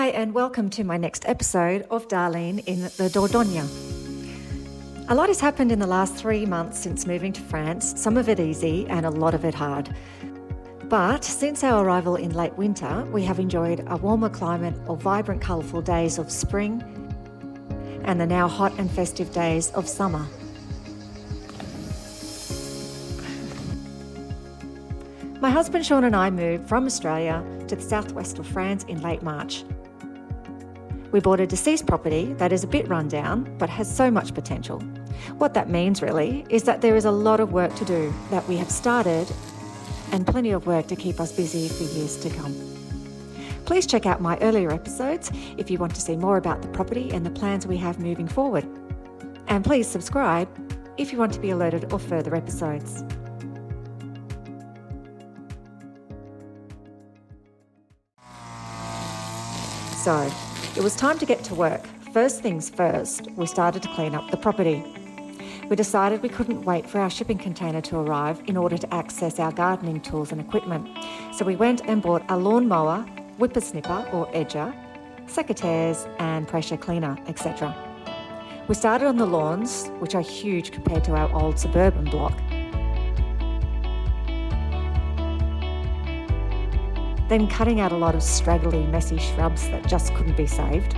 Hi and welcome to my next episode of Darlene in the Dordogne. A lot has happened in the last 3 months since moving to France, some of it easy and a lot of it hard. But since our arrival in late winter, we have enjoyed a warmer climate of vibrant, colourful days of spring and the now hot and festive days of summer. My husband Sean and I moved from Australia to the southwest of France in late March. We bought a deceased property that is a bit run down but has so much potential. What that means really is that there is a lot of work to do that we have started and plenty of work to keep us busy for years to come. Please check out my earlier episodes if you want to see more about the property and the plans we have moving forward. And please subscribe if you want to be alerted of further episodes. So, it was time to get to work. First things first, we started to clean up the property. We decided we couldn't wait for our shipping container to arrive in order to access our gardening tools and equipment. So we went and bought a lawnmower, whippersnipper or edger, secateurs and pressure cleaner, etc. We started on the lawns, which are huge compared to our old suburban block. Then cutting out a lot of straggly, messy shrubs that just couldn't be saved.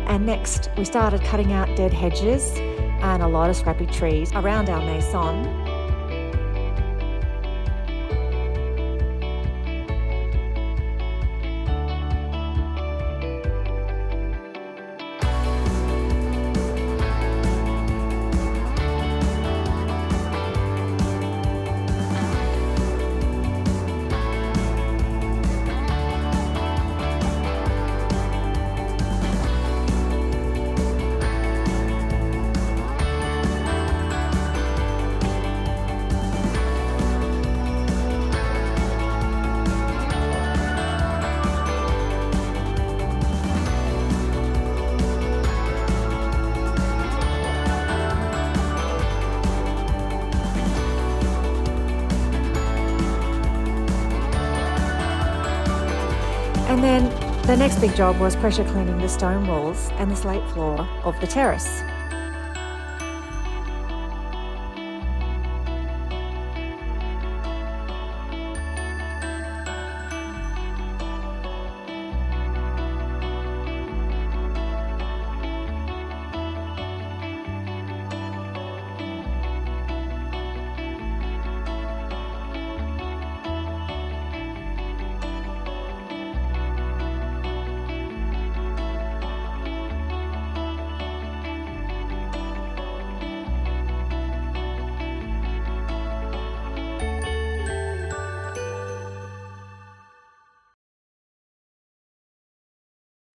And next, we started cutting out dead hedges and a lot of scrappy trees around our maison. And then the next big job was pressure cleaning the stone walls and the slate floor of the terrace.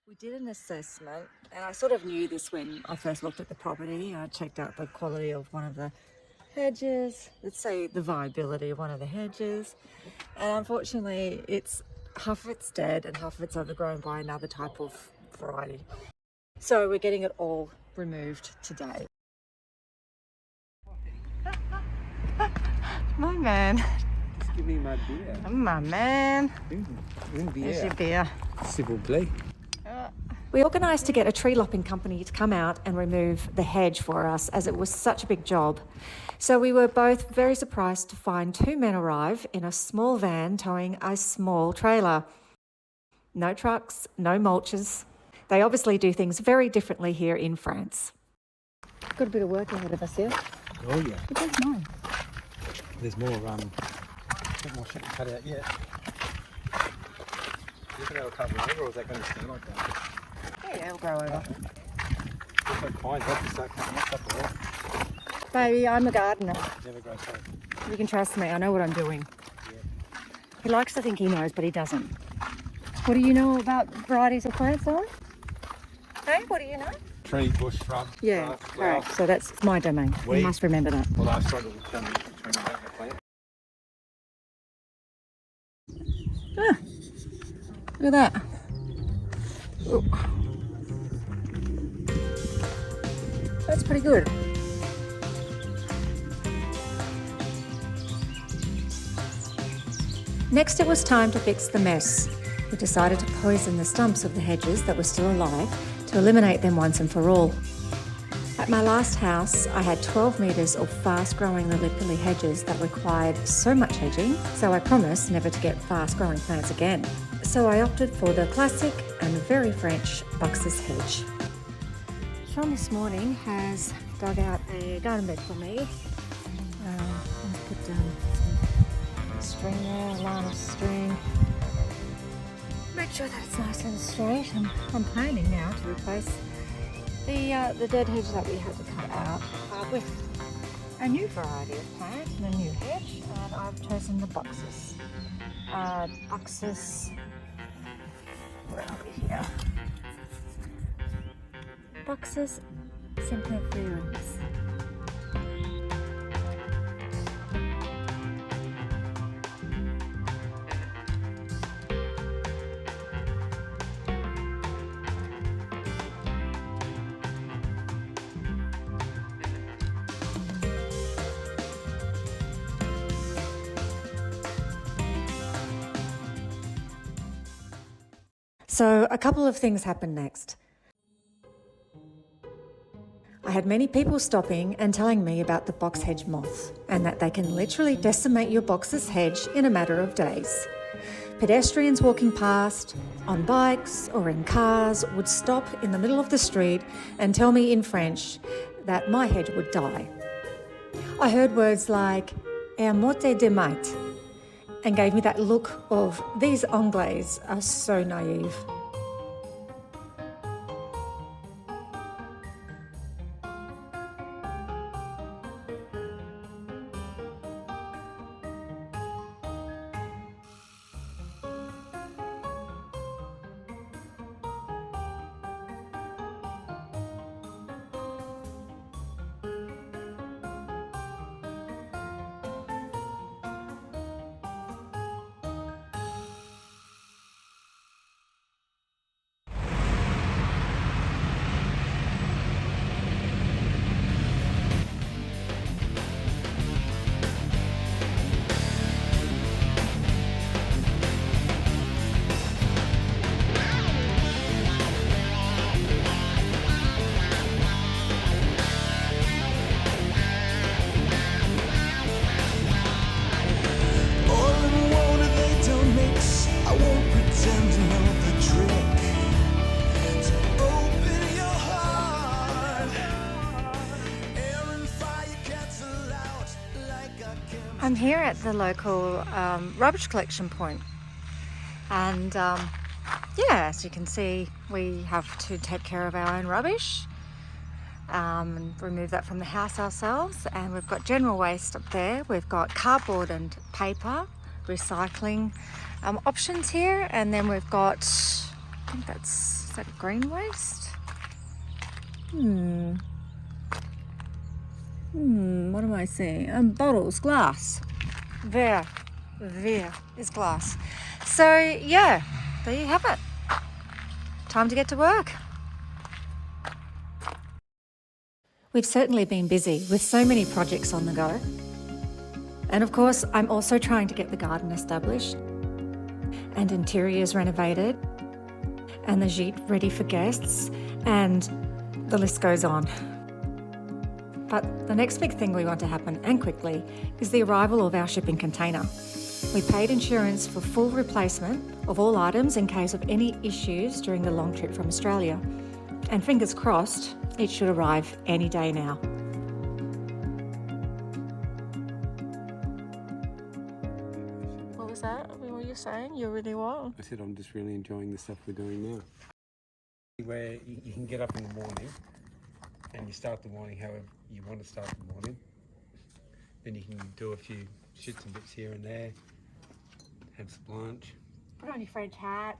We did an assessment, and I sort of knew this when I first looked at the property. I checked out the quality of one of the hedges, let's say the viability of one of the hedges, and unfortunately it's half of it's dead and half of it's overgrown by another type of variety. So we're getting it all removed today. My man. Just give me my beer. My man. Une bière. There's your beer. S'il vous plaît. We organised to get a tree lopping company to come out and remove the hedge for us as it was such a big job. So we were both very surprised to find 2 men arrive in a small van towing a small trailer. No trucks, no mulches. They obviously do things very differently here in France. Got a bit of work ahead of us here. Oh yeah. But there's mine. There's more shit to cut out yet. Do you think that'll cover over, or is that going to stay like that? Yeah, it'll grow over. Looks like pines have to start cutting that stuff away. Baby, I'm a gardener. Never grows straight. You can trust me, I know what I'm doing. Yeah. He likes to think he knows, but he doesn't. What do you know about varieties of plants, Owen? Hey, what do you know? Tree, bush, shrub. Yeah, grass, correct. So that's my domain. Weed. You must remember that. Well, I struggle with between the plant. Look at that. Ooh. That's pretty good. Next, it was time to fix the mess. We decided to poison the stumps of the hedges that were still alive to eliminate them once and for all. At my last house, I had 12 metres of fast-growing lily hedges that required so much hedging, so I promised never to get fast-growing plants again. So I opted for the classic and very French boxes hedge. Sean this morning has dug out a garden bed for me. I'll put down some string there, a line of string. Make sure that it's nice and straight. I'm planning now to replace the dead hedge that we had to cut out with a new variety of plant and a new hedge, and I've chosen the boxes. Boxes, where are we here? Boxes Simplifierings. So a couple of things happened next. I had many people stopping and telling me about the box hedge moth and that they can literally decimate your box's hedge in a matter of days. Pedestrians walking past, on bikes or in cars, would stop in the middle of the street and tell me in French that my hedge would die. I heard words like "er morte de mate" and gave me that look of these Anglais are so naive. I'm here at the local rubbish collection point, and as you can see, we have to take care of our own rubbish and remove that from the house ourselves. And we've got general waste up there, we've got cardboard and paper recycling options here, and then we've got, I think is that green waste? What am I seeing? Bottles, glass. There is glass. So yeah, there you have it. Time to get to work. We've certainly been busy with so many projects on the go. And of course, I'm also trying to get the garden established and interiors renovated and the gîte ready for guests, and the list goes on. But the next big thing we want to happen, and quickly, is the arrival of our shipping container. We paid insurance for full replacement of all items in case of any issues during the long trip from Australia. And fingers crossed, it should arrive any day now. What was that? What were you saying? You really what? I said I'm just really enjoying the stuff we're doing now. Where you can get up in the morning and you start the morning however you want to start the morning. Then you can do a few shits and bits here and there, have some lunch. Put on your French hat.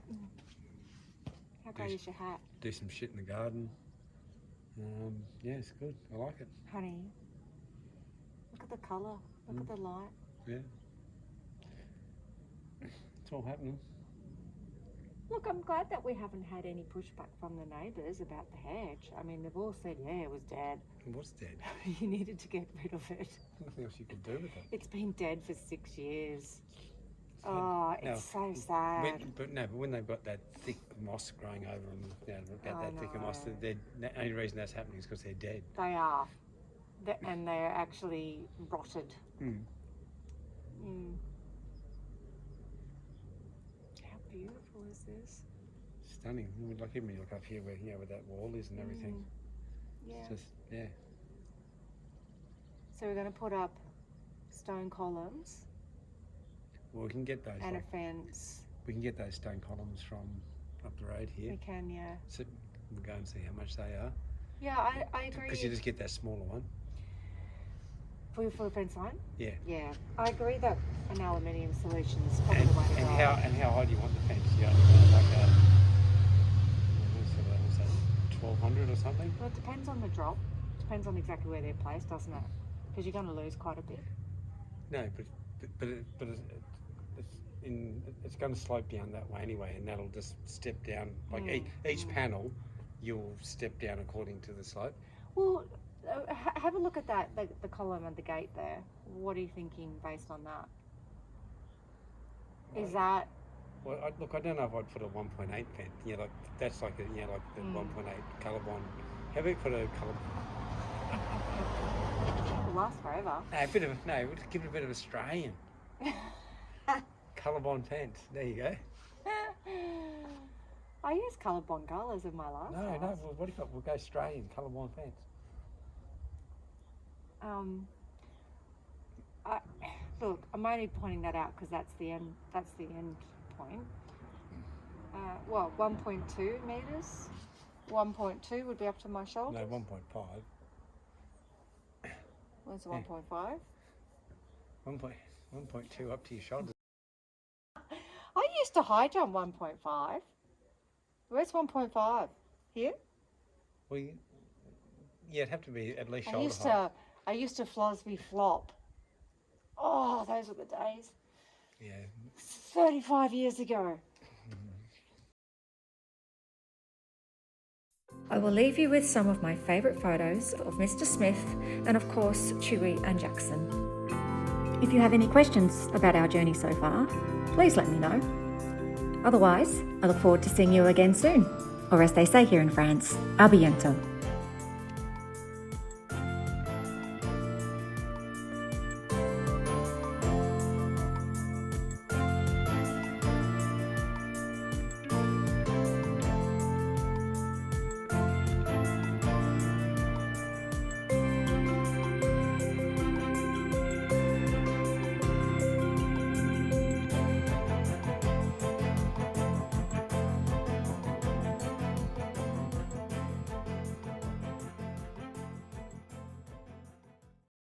How great is your hat? Do some shit in the garden. Yeah, it's good. I like it. Honey, look at the colour. Look at the light. Yeah. It's all happening. Look, I'm glad that we haven't had any pushback from the neighbours about the hedge. I mean, they've all said, yeah, it was dead. It was dead. You needed to get rid of it. Nothing else you could do with it. It's been dead for 6 years. So, Oh, it's so sad. But when they've got that thick moss growing over them, about that thicker moss, the only reason that's happening is because they're dead. They are. And they're actually rotted. Mm. Mm. How beautiful is this? Stunning. Like even when you look up here where that wall is and everything. Yeah. It's just, yeah. So we're going to put up stone columns. Well, we can get those. And a fence. We can get those stone columns from up the road here. We can, yeah. So we'll go and see how much they are. Yeah, I agree. Because you just get that smaller one. For a fence line? Yeah. Yeah. I agree that an aluminium solution is probably the way to go. And how high do you want the fence? Yeah, like a, what's that, 1200 or something? Well, it depends on the drop. Depends on exactly where they're placed, doesn't it? Because you're going to lose quite a bit. No, but it's going to slope down that way anyway, and that'll just step down. Like each panel, you'll step down according to the slope. Well, have a look at that, the column and the gate there. What are you thinking based on that? Is that... Well, I don't know if I'd put a 1.8 fence. Yeah, like that's like the 1.8 colour bond. How about put a colour? It'll last forever. No, we'll give it a bit of Australian. Colour bond fence. There you go. I used colour bond colours in my last house. No. Well, what if we'll go Australian colour bond fence? Look, I'm only pointing that out because that's the end. That's the end point. 1.2 meters. 1.2 would be up to my shoulders. No, 1.5. Where's the 1.5? 1.2 up to your shoulders. I used to high jump 1.5. Where's 1.5? Here? Well, yeah, it'd have to be at least shoulder height. I used to Flosby flop. Oh, those were the days. Yeah. 35 years ago. I will leave you with some of my favourite photos of Mr. Smith and of course Chewy and Jackson. If you have any questions about our journey so far, please let me know. Otherwise, I look forward to seeing you again soon, or as they say here in France, à bientôt.